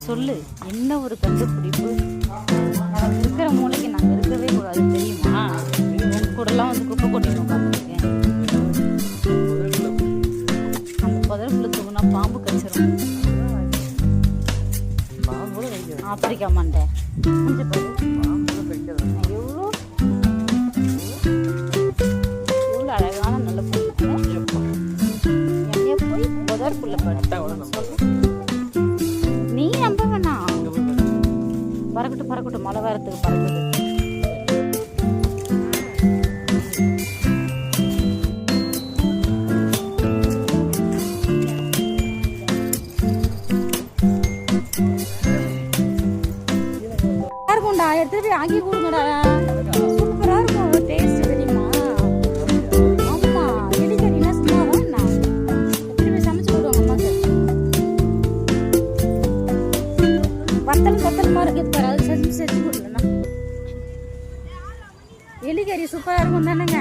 சொல்லு, என்ன ஒரு கண்டுபிடிப்பு. நமக்கு இருக்கிற மூளைக்கு நாங்கள் இருக்கவே கூடாது தெரியுமா? உங்க கூடலாம் வந்து குப்பை கொட்டிட்டு உட்காந்துருக்கேன். அந்த புதருக்குள்ள தூங்கினா பாம்பு கச்சிரும். ஆப்பிரிக்கா மண்டை எவ்வளோ எவ்வளோ அழகான நல்ல பொண்ணு. என்னைய போய் புதருக்குள்ள படுத்த நீ நம்ப வேணாம். பறக்கட்டும் பறக்கட்டும், மழை வரத்துக்கு பறக்குது. இருக்கும்டா, எடுத்துட்டு போய் ஆக்கி கொடுங்கடா. சூப்பரா இருக்கும், டேஸ்ட் தெரியுமா? ஆமா, இடிக்கறினா சும்மாவா என்ன? எடுத்துட்டு போய் சமைச்சு கொடுவாங்க அம்மாக்கு. வத்தல் மாதிரி இருக்குது பாரு, அது செஞ்சு கொடுக்கலண்ணா. எலிக்கறி சூப்பராக இருக்கும் தானேங்க.